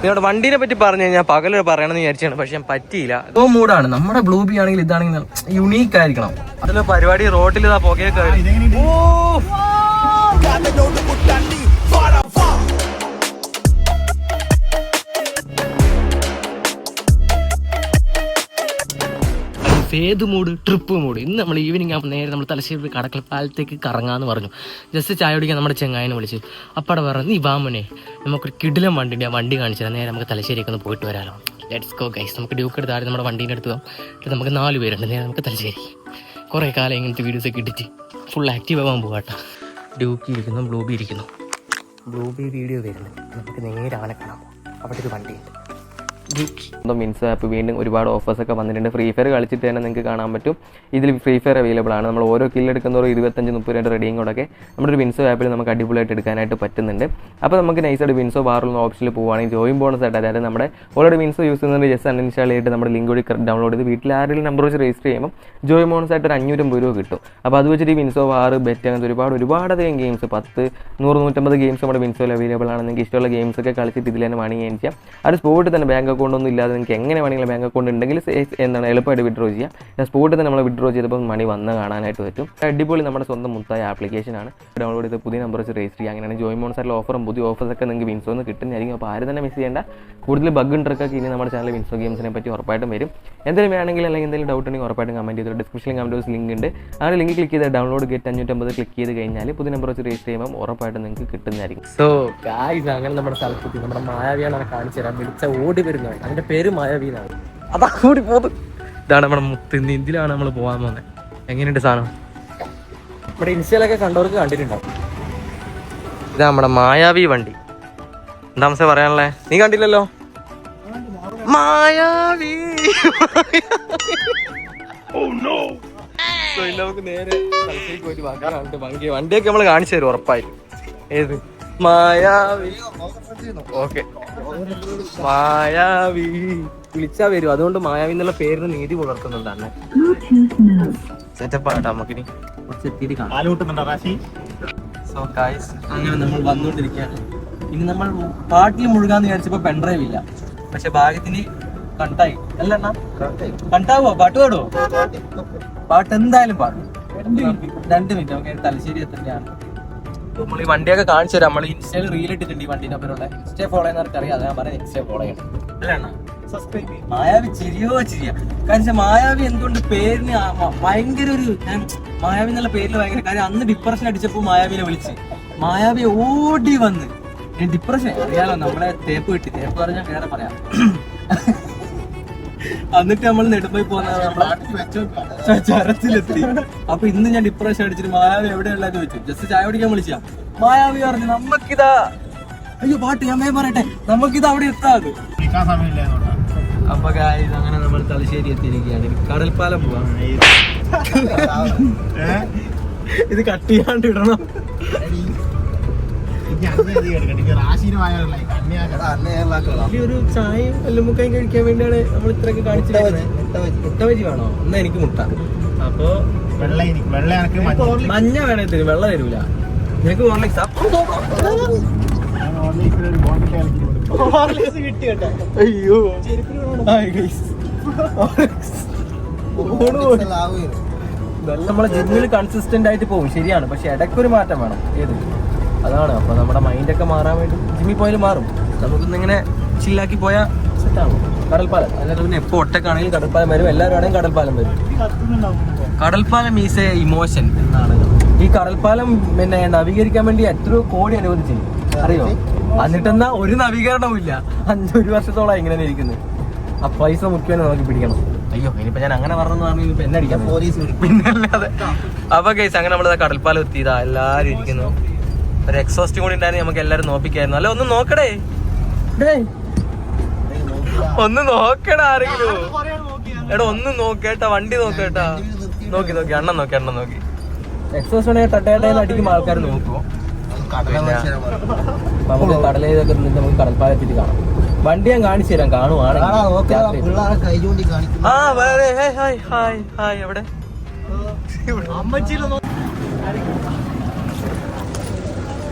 നിങ്ങളുടെ വണ്ടീനെ പറ്റി പറഞ്ഞു കഴിഞ്ഞാൽ പകല് പറയണമെന്ന് വിചാരിച്ചാണ്, പക്ഷെ ഞാൻ പറ്റിയില്ല. ഇതോ മൂടാണ്. നമ്മുടെ ബ്ലൂ ബി ആണെങ്കിൽ ഇതാണെങ്കിൽ യുണീക്ക് ആയിരിക്കണം. അതിലെ പരിപാടി റോട്ടിൽ ഇതാ പുകയൊക്കെ. ഫേത് മൂഡ്, ട്രിപ്പ് മൂഡ്. ഇന്ന് നമ്മൾ ഈവനിങ് ആകുമ്പോൾ നേരെ നമ്മൾ തലശ്ശേരി കടക്കൽപ്പാലത്തേക്ക് കറങ്ങാമെന്ന് പറഞ്ഞു. ജസ്റ്റ് ചായ കുടിക്കാൻ നമ്മുടെ ചെങ്ങായനെ വിളിച്ച്. അപ്പടെ പറഞ്ഞു, നീ വാമനെ നമുക്കൊരു കിടിലം വണ്ടിൻ്റെ ആ വണ്ടി കാണിച്ചാൽ നേരെ നമുക്ക് തലശ്ശേരിയൊക്കെ ഒന്ന് പോയിട്ട് വരാമല്ലോ. Let's go guys. നമുക്ക് ഡ്യൂക്ക് എടുത്താൽ നമ്മുടെ വണ്ടീൻ്റെ അടുത്ത് പോകാം. നമുക്ക് 4 പേരുണ്ട്. നേരെ നമുക്ക് തലശ്ശേരി. കുറേ കാലം ഇങ്ങനത്തെ വീഡിയോസൊക്കെ ഇട്ടിട്ട് ഫുൾ ആക്റ്റീവ് ആവാൻ പോകാട്ടോ. ഡ്യൂക്ക് ഇരിക്കുന്നു, ബ്ലൂ ബി ഇരിക്കുന്നു. ബ്ലൂ ബി വീഡിയോ വരുന്നുണ്ട്. നമുക്ക് നേരെ അവനെ കാണാൻ പോകാം. അവിടെ ഒരു വണ്ടിയുണ്ട്. മിൻസ് ആപ്പ് വീണ്ടും ഒരുപാട് ഓഫേഴ്സൊക്കെ വന്നിട്ടുണ്ട്. ഫ്രീ ഫയർ കളിച്ചിട്ട് തന്നെ നിങ്ങൾക്ക് കാണാൻ പറ്റും. ഇതിൽ ഫ്രീ ഫയർ അവൈലബിൾ ആണ്. നമ്മൾ ഓരോ കില്ലെടുക്കുന്നവരോ 25-30 റെഡിയും കൂടെ നമ്മുടെ ഒരു വിൻസോ ആപ്പിൽ നമുക്ക് അടിപൊളിയായിട്ട് എടുക്കാനായിട്ട് പറ്റുന്നുണ്ട്. അപ്പോൾ നമുക്ക് നൈസായിട്ട് വിൻസോ ബാറിൽ ഓപ്ഷനിൽ പോവുകയാണെങ്കിൽ ജോയിൻ ബോണസ് ആയിട്ട്, അതായത് നമ്മുടെ ഓൾറെഡി വിൻസോ യൂസ് ചെയ്യുന്നത് ജസ്റ്റ് അൺഇൻസ്റ്റാൾ ചെയ്തിട്ട് നമ്മുടെ ലിങ്ക് കൂടി ഡൗൺലോഡ് ചെയ്ത് വീട്ടിൽ ആരെങ്കിലും നമ്പർ വെച്ച് രജിസ്റ്റർ ചെയ്യുമ്പോൾ ജോയിൻ ബോണസ് ആയിട്ട് ഒരു 550 രൂപ കിട്ടും. അപ്പോൾ അത് വെച്ചിട്ട് ഈ വിൻസോ ബാർ ബെറ്റ് അങ്ങനത്തെ ഒരുപാടധികം ഗെയിംസ് 10, 100, 150 ഗെയിംസ് നമ്മുടെ വിൻസോയിൽ അവൈലബിൾ ആണ്. നിങ്ങൾക്ക് ഇഷ്ടമുള്ള ഗെയിംസൊക്കെ കളിച്ചിട്ട് ഇതിൽ തന്നെ മണി ഏൺ ചെയ്യാം. അത് സ്പോട്ടിൽ തന്നെ ബാങ്ക് അക്കൗണ്ടൊന്നും ഇല്ലാതെ നിങ്ങൾക്ക് എങ്ങനെ വേണമെങ്കിലും ബാങ്ക് അക്കൗണ്ട് ഉണ്ടെങ്കിൽ എളുപ്പമായിട്ട് വിഡ്രോ ചെയ്യാം. സ്പോട്ടിൽ തന്നെ നമ്മൾ വിഡ്രോ ചെയ്തപ്പോൾ മണി വന്ന് കാണാനായിട്ട് പറ്റും. അടിപൊളി നമ്മുടെ സ്വന്തം മുത്തായ ആപ്ലിക്കേഷനാണ്. ഡൗൺലോഡ് ചെയ്ത് പുതിയ നമ്പർ വെച്ച് രജിസ്റ്റർ ചെയ്യുക. അങ്ങനെയാണ് ജോയിൻ ബോണസായിട്ടുള്ള ഓഫറും പുതിയ ഓഫേഴ്സൊക്കെ നിങ്ങൾക്ക് വിൻസോന്ന് കിട്ടുന്നതായിരിക്കും. അപ്പോൾ ആരും തന്നെ മിസ് ചെയ്യേണ്ട. കൂടുതൽ ബഗ് ട്രിക്കൊക്കെ ഇനി നമ്മുടെ ചാനൽ വിൻസോ ഗെയിംസിനെ പറ്റി ഉറപ്പായിട്ടും വരും. എന്തെങ്കിലും വേണമെങ്കിൽ അല്ലെങ്കിൽ എന്തെങ്കിലും ഡൗട്ട് ഉണ്ടെങ്കിൽ ഉറപ്പായിട്ടും കമൻറ്റ് ചെയ്തിട്ട് ഡിസ്ക്രിപ്ഷനിൽ കമൻറ്റ് ബോക്സ് ലിങ്ക് ഉണ്ട്. ആ ലിങ്ക് ക്ലിക്ക് ചെയ്ത് ഡൗൺലോഡ് ഗെറ്റ് 550 ക്ലിക്ക് ചെയ്ത് കഴിഞ്ഞാൽ പുതിയ നമ്പർ വെച്ച് രജിസ്റ്റർ ചെയ്യുമ്പോൾ ഉറപ്പായിട്ടും നിങ്ങൾക്ക് കിട്ടുന്നതായിരിക്കും. സോ ഗായ്സ്, അങ്ങനെ നമ്മുടെ സ്ഥലത്തെത്തി. നമ്മുടെ മായാവിയാണ് കാണിച്ചു തരാൻ വിളിച്ച ഓടി വരുന്നത്. അതിൻ്റെ പേര് മായാവി എന്നാണ്. അതാ കൂടി പോകുന്നത്. ഇതാണ് നമ്മുടെ മുത്ത്. ഇതിലാണ് നമ്മൾ പോകാൻ പോകുന്നത്. എങ്ങനെയുണ്ട് സാധനം? നമ്മുടെ ഇൻസ്റ്റയിലൊക്കെ കണ്ടവർക്ക് കണ്ടിട്ടുണ്ടാവും. ഇതാ നമ്മുടെ മായാവി വണ്ടി. എന്താ പറയാനുള്ളേ? നീ കണ്ടില്ലല്ലോ മായാവി. നമുക്ക് നേരെ സ്ഥലത്തേക്ക് പോയിട്ട് വണ്ടിയൊക്കെ നമ്മൾ കാണിച്ചു തരും ഉറപ്പായിട്ടും. ഏത് മായാവി? ഓക്കെ, മായാവി വിളിച്ചാ വരും. അതുകൊണ്ട് മായാവി എന്നുള്ള പേരിന് നീതി പുലർത്തുന്നുണ്ട്. സെറ്റപ്പ് ആട്ടോ. നമുക്കിനി കുറച്ചെത്തിയിട്ട് കാണാം. സോ ഗൈസ്, അങ്ങനെ നമ്മൾ വന്നുകൊണ്ടിരിക്കുകയാണ്. ഇനി നമ്മൾ പാട്ടിൽ മുഴുകാന്ന് വിചാരിച്ചപ്പോ പെൺഡ്രൈവ് ഇല്ല. പക്ഷെ ഭാഗ്യത്തിന് കണ്ടായി. അല്ല കണ്ടാവോ? പാട്ട് പാടുവോ? പാട്ട് എന്തായാലും പാടും. 2 മിനിറ്റ്. നമുക്ക് തലശ്ശേരി എത്തുകയാണ്. നമ്മൾ ഈ വണ്ടിയൊക്കെ കാണിച്ചു തരാം. നമ്മൾ ഇൻസ്റ്റയിൽ റീൽ ഇട്ടിട്ടുണ്ട് ഈ വണ്ടീൻ്റെ പേരുള്ള. ഇൻസ്റ്റ ഫോളോ ചെയ്യുന്നവർക്ക് അറിയാം. അത് ഞാൻ പറയാം, ഇൻസ്റ്റ ഫോളോ ചെയ്യണം. അല്ല മായാവി ചിരിയോ ചിരിയ. കാരണം മായാവി എന്തുകൊണ്ട് പേരിന് ഭയങ്കര ഒരു, മായാവി എന്നുള്ള പേരിൽ ഭയങ്കര കാര്യം. അന്ന് ഡിപ്രഷൻ അടിച്ചപ്പോ മായാവിനെ വിളിച്ച് മായാവി ഓടി വന്ന്. ഡിപ്രഷൻ അറിയാലോ, നമ്മളെ തേപ്പ് കിട്ടി. തേപ്പ് പറഞ്ഞാൽ വേറെ പറയാം. എന്നിട്ട് നമ്മൾ നെടുമ്പോയി പോകുന്നത് നമ്മളെ ചരത്തിലെത്തി. അപ്പൊ ഇന്ന് ഞാൻ ഡിപ്രഷൻ അടിച്ചിട്ട് മായാവി എവിടെയുള്ളത് ചോദിച്ചു. ജസ്റ്റ് ചായ കുടിക്കാൻ വിളിച്ചാ. മായാവി പറഞ്ഞു നമുക്കിതാ, അയ്യോ പാട്ട് ഞാൻ പറയട്ടെ, നമുക്കിത് അവിടെ എത്താത്. അപ്പൊ ഗായ്സ്, അങ്ങനെ നമ്മൾ തലശ്ശേരി എത്തിയിരിക്കുകയാണ്. കടൽപ്പാലം പോവാം. ഇത് കട്ട് ചെയ്യാണ്ട് ഇടണം. ഒരു ചായയും എല്ലുമുക്കായും കഴിക്കാൻ വേണ്ടിയാണ് നമ്മൾ ഇത്രയൊക്കെ കാണിച്ചിരിക്കുന്നത്. മുട്ട ബജി വേണോ? എന്നാ എനിക്ക് മുട്ട. അപ്പൊ മഞ്ഞ വേണേ തരും, വെള്ളം തരൂല. നിനക്ക് അയ്യോ നമ്മളെ ജിമ്മിൽ കൺസിസ്റ്റന്റ് ആയിട്ട് പോകും, ശരിയാണ്. പക്ഷെ ഇടയ്ക്കൊരു മാറ്റം വേണം. ഏത്? അതാണ്. അപ്പൊ നമ്മുടെ മൈൻഡൊക്കെ മാറാൻ വേണ്ടി ജിമ്മിൽ പോയാലും മാറും. നമുക്കിന്നിങ്ങനെ ചില്ലാക്കി പോയാൽ സെറ്റാണ്. കടൽപ്പാലം അല്ലാതെ പിന്നെ എപ്പോൾ ഒറ്റക്കാണെങ്കിലും കടൽപ്പാലം വരും. എല്ലാവരും ആണെങ്കിലും കടൽപ്പാലം വരും. കടൽപ്പാലം ഈസ് എ ഇമോഷൻ എന്നാണ്. ഈ കടൽപ്പാലം പിന്നെ നവീകരിക്കാൻ വേണ്ടി എത്രയോ കോടി അനുവദിച്ചില്ല, അറിയോ? എന്നിട്ടെന്നാ ഒരു നവീകരണവും ഇല്ല. 1 വർഷത്തോളം ഇങ്ങനെ ഇരിക്കുന്നത്. ആ പൈസ മുഖ്യമാണ് നമുക്ക് പിടിക്കണം. അയ്യോ, ഇനിയിപ്പോ ഞാൻ അങ്ങനെ പറഞ്ഞെന്ന് ഇപ്പൊ എന്നെ അടിക്കാം, പോലീസ് പിന്നല്ലാതെ. അപ്പൊ ഗൈസ്, അങ്ങനെ നമ്മള് കടൽപ്പാലം എത്തിയതാ. എല്ലാരും ഇരിക്കുന്നു. ഒരു എക്സോസ്റ്റും കൂടി ഉണ്ടായിരുന്നു, നമുക്ക് എല്ലാരും നോപ്പിക്കായിരുന്നു. അല്ല, ഒന്ന് നോക്കടേ, ഒന്ന് നോക്കടാ ആരെങ്കിലും. എടാ ഒന്ന് നോക്കേട്ടാ, വണ്ടി നോക്കേട്ടാ. നോക്കി അണ്ണൻ നോക്കി. എക്സോസ്റ്റ് ടട്ടേട്ടേന്ന് അടിക്കുമ്പോൾ ആൾക്കാർ നോക്കുമോ? നമുക്ക് കടലേതൊക്കെ നമുക്ക് കടൽപ്പാലത്തിൽ കാണാം. വണ്ടി ഞാൻ കാണിച്ചു തരാം, കാണുവാണെങ്കിൽ. എവിടെ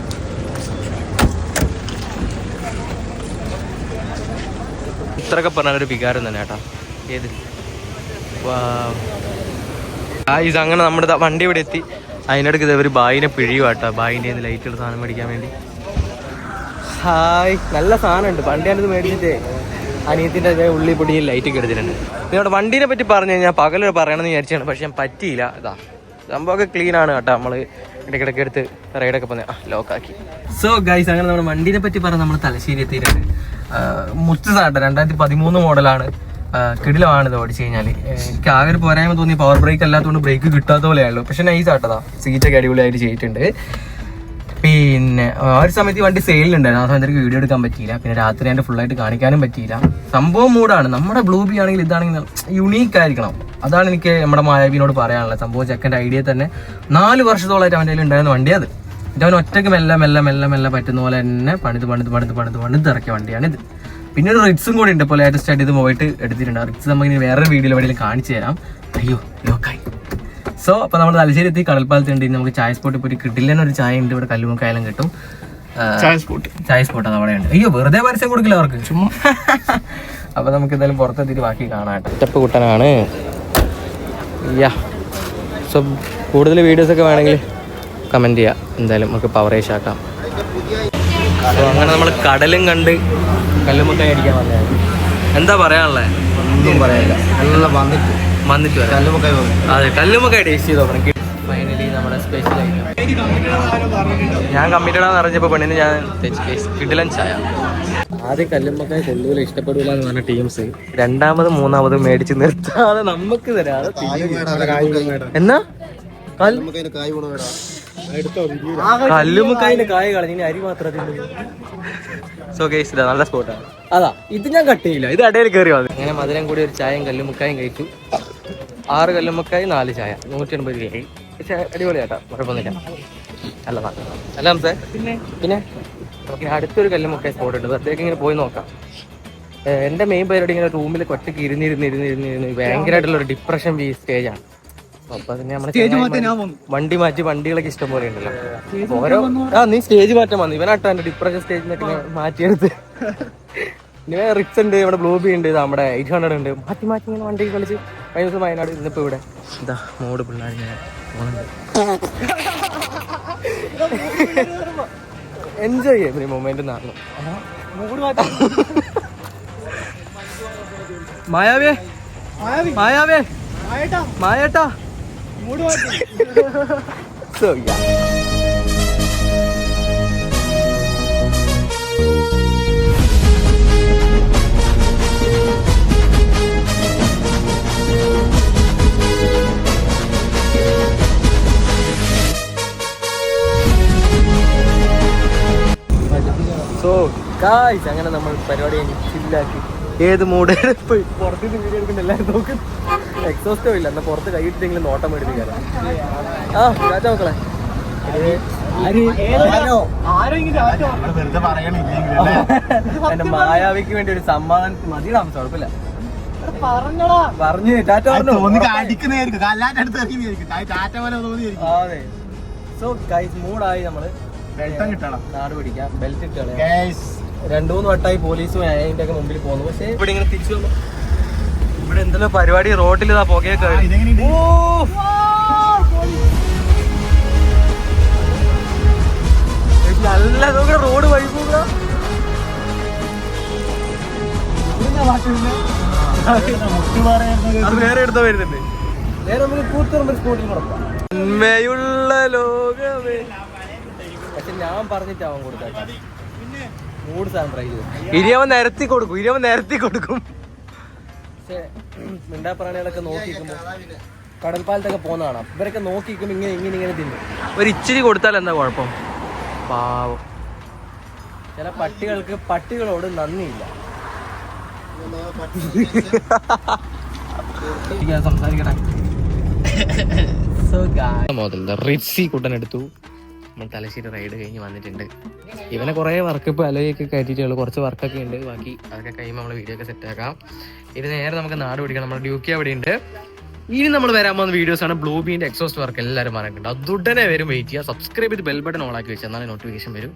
എത്രയൊക്കെ പറഞ്ഞാൽ ഒരു വികാരം തന്നെ കേട്ടോ. ഏത് ഇത് അങ്ങനെ നമ്മുടെ വണ്ടി ഇവിടെ എത്തി. അതിനിടയ്ക്ക് ഇതേ ഒരു ബായിനെ പിഴിയുവാട്ടോ. ബായിൻ്റെ ലൈറ്റുള്ള സാധനം മേടിക്കാൻ വേണ്ടി. ഹായ്, നല്ല സാധനമുണ്ട്. വണ്ടി ഞാനിത് മേടിച്ചിട്ടേ അനിയത്തിൻ്റെ അതേ ഉള്ളി പൊടിയിൽ ലൈറ്റ് എടുത്തിട്ടുണ്ട്. നിങ്ങളുടെ വണ്ടീനെ പറ്റി പറഞ്ഞു കഴിഞ്ഞാൽ പകൽ പറയണമെന്ന് വിചാരിച്ചാണ്, പക്ഷെ ഞാൻ പറ്റിയില്ല. ഇതാ സംഭവമൊക്കെ ക്ലീനാണ് കേട്ടോ. നമ്മൾ ഇടയ്ക്കിടയ്ക്ക് എടുത്ത് റൈഡൊക്കെ പോന്നെ ലോക്കാക്കി. സോ ഗൈസ്, അങ്ങനെ നമ്മുടെ വണ്ടീനെ പറ്റി പറഞ്ഞ് നമ്മൾ തലശ്ശേരി എത്തിയിട്ടുണ്ട്. മുറ്റസാട്ടോ 2013 മോഡലാണ്. കിടിലമാണ് ഇത് ഓടിച്ചു കഴിഞ്ഞാൽ. എനിക്ക് ആകെ ഒരു പോരായ്മ തോന്നി പവർ ബ്രേക്ക് അല്ലാത്തതുകൊണ്ട് ബ്രേക്ക് കിട്ടാത്ത പോലെയാണല്ലോ. പക്ഷെ നൈസ് ആട്ടതാ, സീറ്റൊക്കെ അടിപൊളിയായിട്ട് ചെയ്തിട്ടുണ്ട്. പിന്നെ ആ ഒരു സമയത്ത് വണ്ടി സെയിലുണ്ടായിരുന്നു. ആ സമയത്ത് എനിക്ക് വീഡിയോ എടുക്കാൻ പറ്റിയില്ല. പിന്നെ രാത്രി എൻ്റെ ഫുള്ളായിട്ട് കാണിക്കാനും പറ്റിയില്ല. സംഭവം മൂടാണ്. നമ്മുടെ ബ്ലൂ ബി ആണെങ്കിൽ ഇതാണെങ്കിൽ യുണീക്ക് ആയിരിക്കണം. അതാണ് എനിക്ക് നമ്മുടെ മായാവിനോട് പറയാനുള്ളത്. സംഭവം ചെക്കൻ്റെ ഐഡിയ തന്നെ 4 വർഷത്തോളമായിട്ട് അവൻ്റെ കയ്യിൽ ഉണ്ടായിരുന്ന വണ്ടി അത്. എന്നിട്ട് അവൻ ഒറ്റയ്ക്ക് മെല്ലെ മെല്ലെ മെല്ലെ മെല്ലെ പറ്റുന്ന പോലെ തന്നെ പണിത് ഇറക്കിയ വണ്ടിയാണിത്. പിന്നെ ഒരു റിറ്റ്സും കൂടി ഉണ്ട്. ഇപ്പോൾ ലേറ്റസ്റ്റ് ആയിട്ട് ഇത് പോയിട്ട് എടുത്തിട്ടുണ്ട്. റിറ്റ്സ് നമുക്ക് ഇനി വേറൊരു വീഡിയോയിൽ എവിടെയെങ്കിലും കാണിച്ചു തരാം. അയ്യോ ലോക്കായി. സോ അപ്പോൾ നമ്മൾ തലശ്ശേരി എത്തി. കടൽപ്പാലത്തുണ്ട്. നമുക്ക് ചായ സ്പോട്ടിൽ പോയി കിട്ടില്ലെന്ന് ഒരു ചായ ഉണ്ട്. ഇവിടെ കല്ലുമുക്കായാലും കിട്ടും. ചായ സ്പോട്ട് അത് അവിടെ ഉണ്ട്. അയ്യോ വെറുതെ പരസ്യം കൊടുക്കില്ല അവർക്ക്, ചുമ്മാ. അപ്പോൾ നമുക്ക് എന്തായാലും പുറത്തെത്തിയിട്ട് ബാക്കി കാണാം. സ്റ്റെപ്പ് കുട്ടനാണ്. യാ, സോ കൂടുതൽ വീഡിയോസൊക്കെ വേണമെങ്കിൽ കമൻറ്റ് ചെയ്യാം. എന്തായാലും നമുക്ക് പവറേഷ് ആക്കാം. സോ അങ്ങനെ നമ്മൾ കടലും കണ്ട് കല്ലുമുക്കായി അടിക്കാൻ വന്നതാണ്. എന്താ പറയാനുള്ളത്? ഒന്നും പറയാനില്ല. എല്ലാം വന്നിട്ട് വരാം. അതെ, കല്ലുമുക്കായി ടേസ്റ്റ് ചെയ്ത് നോക്കണം. ഫൈനലി നമ്മുടെ സ്പെഷ്യൽ ഐറ്റം. ഞാൻ കമ്മിറ്റഡാന്ന് അറിഞ്ഞപ്പോൾ പെണ്ണിന് ഞാൻ കിടിലൻ ചായ. ആദ്യം കല്ലുമ്മക്കായി കൊള്ളൂല, ഇഷ്ടപ്പെടില്ല എന്ന് പറഞ്ഞ ടീംസ് 2ാമതും 3ാമതും മേടിച്ച് നിർത്താതെ നമുക്ക് തരാതെ എന്നാ കല്ലുമ്മക്കായിന്റെ കായ കളഞ്ഞ അരി മാത്രം. സോ ഗൈസ്, ഇതാ നല്ല സ്പോട്ടാണ്. അതാ ഇത് ഞാൻ കട്ട് ചെയ്യില്ല, ഇത് ഇടയിൽ കയറി വന്നു. അങ്ങനെ മധുരം കൂടി ഒരു ചായയും കല്ലുമ്മക്കായും കഴിച്ചു. 6 കല്ലുമ്മക്കായി 4 ചായ 180 രൂപയായി. പക്ഷെ അടിപൊളിയാട്ടാ, കുഴപ്പമൊന്നുമില്ല. നല്ലതാണ്. അല്ല സാർ. പിന്നെ നമുക്ക് അടുത്തൊരു കല്ലുമ്മക്കായി സ്പോട്ട് ഉണ്ട്. അതൊക്കെ ഇങ്ങനെ പോയി നോക്കാം. എൻ്റെ മെയിൻ പരിപാടി ഇങ്ങനെ റൂമിൽ ഒറ്റയ്ക്ക് ഇരുന്നിരുന്ന് ഭയങ്കരമായിട്ടുള്ള ഒരു ഡിപ്രഷൻ സ്റ്റേജാണ്. അപ്പൊ അതിന് നമ്മുടെ വണ്ടി മാറ്റി വണ്ടികളൊക്കെ ഇഷ്ടം പോലെ ഉണ്ടല്ലോ. ഓരോ നീ സ്റ്റേജ് മാറ്റാൻ വന്നു. ഇവനാട്ടോ എന്റെ ഡിപ്രഷൻ സ്റ്റേജിനൊക്കെ മാറ്റിയെടുത്ത്. ഇനി റിക്സ് ഉണ്ട്, ഇവിടെ ബ്ലൂബി ഉണ്ട്, നമ്മുടെ 800 ഉണ്ട്. മാറ്റി ഇങ്ങനെ വണ്ടി കളിച്ച് കഴിഞ്ഞ ദിവസം വയനാട്. ഇന്നിപ്പോ ഇവിടെ എന്താ മോഡ് പിള്ളേർ ഇങ്ങനെ പോകുന്നുണ്ട്. എൻജോയ് ചെയ്യാം ഈ മൊമെന്റ്. മായാവേ മായാവേ മായേട്ടാ. So yeah. സോ ഗായ്സ്, അങ്ങനെ നമ്മൾ പരിപാടി ചില്ലാക്കി. ഏത് മൂഡ് പുറത്തുനിന്ന് വീഡിയോ എടുക്കുന്ന എല്ലാവരും നോക്കും. എക്സോസ്റ്റോ ഇല്ല, എന്നാൽ പുറത്ത് കൈയിട്ടെങ്കിലും നോട്ടം മേടിപ്പിക്കാറ്. ആ ചാറ്റ മക്കളെ. എന്റെ മായാവിക്ക് വേണ്ടി ഒരു സമ്മാനം മതി. താമസം കുഴപ്പമില്ല, പറഞ്ഞു ടാറ്റ പറഞ്ഞു. അതെ. സോ ഗൈസ്, മൂഡായി. നമ്മള് നാട് പിടിക്കാം. ബെൽറ്റ് ഇട്ടാണ് 2-3 വട്ടമായി പോലീസും അതിന്റെ ഒക്കെ മുമ്പിൽ പോകുന്നു. പക്ഷെ ഇവിടെ ഇങ്ങനെ തിരിച്ചു വന്നു. ഇവിടെ എന്തെല്ലാം പരിപാടി. റോഡിൽ ഇതാ പുകയൊക്കെ. നല്ല റോഡ് വഴി പോകുക. അത് വേറെ എടുത്ത വരുന്നുണ്ട്. നേരെ നമുക്ക് കൂത്തുറമ്പ് സ്കൂട്ടിൽ കൊടുക്കാം. ഉണ്മയുള്ള ലോകമേ. പക്ഷെ ഞാൻ പറഞ്ഞിട്ടാവാൻ കൊടുത്താ മൂഡ് സാധനം ട്രൈ ചെയ്തു. ഇരിയവൻ നിരത്തി കൊടുക്കും. പക്ഷെ മിണ്ടാപ്രാണികളൊക്കെ നോക്കിക്കുമ്പോ കടൽപ്പാലത്തൊക്കെ പോകുന്നതാണ്. ഇവരൊക്കെ നോക്കിക്കുമ്പോ ഇങ്ങനെ തിന്നും. ഒരു ഇച്ചിരി കൊടുത്താൽ എന്താ കുഴപ്പം? പാവം. ചില പട്ടികൾക്ക് പട്ടികളോട് നന്ദിയില്ല. സംസാരിക്കട്ടെ. റിറ്റ്സി കുട്ടനെടുത്തു. നമ്മൾ തലശ്ശേരി റൈഡ് കഴിഞ്ഞ് വന്നിട്ടുണ്ട്. ഇവനെ കുറേ വർക്ക് ഇപ്പോൾ അലയൊക്കെ കയറ്റിയിട്ടുള്ളൂ. കുറച്ച് വർക്കൊക്കെ ഉണ്ട്. ബാക്കി അതൊക്കെ കഴിയുമ്പോൾ നമ്മൾ വീഡിയോ ഒക്കെ സെറ്റാക്കാം. ഇത് നേരെ നമുക്ക് നാട് പിടിക്കണം. നമ്മുടെ ഡ്യൂക്കി അവിടെ ഉണ്ട്. ഇനി നമ്മൾ വരാൻ പോകുന്ന വീഡിയോസാണ് ബ്ലൂബീൻ്റെ എക്സോസ്റ്റ് വർക്ക്. എല്ലാവരും പറഞ്ഞിട്ടുണ്ട്. അതുടനെ വരും. വെയിറ്റ് ചെയ്യുക. സബ്സ്ക്രൈബ് ചെയ്ത് ബെൽ ബട്ടൺ ഓണാക്കി വെച്ചാൽ എന്നാലും നോട്ടിഫിക്കേഷൻ വരും.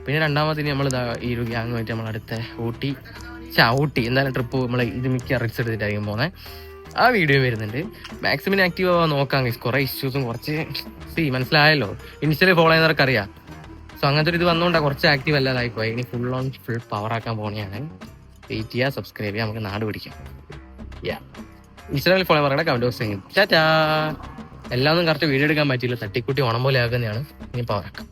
പിന്നെ രണ്ടാമത്തിന് നമ്മൾ ഈ ഒരു ഗ്യാങ്ങുമായിട്ട് നമ്മൾ അടുത്ത ഊട്ടി ചവിട്ടി എന്തായാലും ട്രിപ്പ് നമ്മൾ ഇത് മിക്ക റിക്സ് എടുത്തിട്ടായിരിക്കും പോകുന്നത്. ആ വീഡിയോ വരുന്നുണ്ട്. മാക്സിമം ആക്റ്റീവ് ആവാൻ നോക്കാം ഗൈസ്. കുറേ ഇഷ്യൂസും കുറച്ച് മനസ്സിലായല്ലോ, ഇനിഷ്യലി ഫോളോ ചെയ്യുന്നവർക്ക് അറിയാം. സോ അങ്ങനത്തെ ഒരു ഇത് വന്നുകൊണ്ടാണ് കുറച്ച് ആക്റ്റീവ് അല്ലാതായി പോയി. ഇനി ഫുൾ പവർ ആക്കാൻ പോകണയാണ്. വെയിറ്റ് ചെയ്യുക, സബ്സ്ക്രൈബ് ചെയ്യുക, നമുക്ക് നാട് പിടിക്കാം. ഇൻസ്റ്റാഗ്രാമിൽ ഫോളോ പറയണ കമന്റ് ബോക്സ് ചെയ്യും. ചാറ്റാ. എല്ലാം ഒന്നും കറക്റ്റ് വീഡിയോ എടുക്കാൻ പറ്റിയില്ല, തട്ടിക്കുട്ടി ഓണം പോലെ ആക്കുന്നതാണ്. ഇനി പവർ ആക്കാം.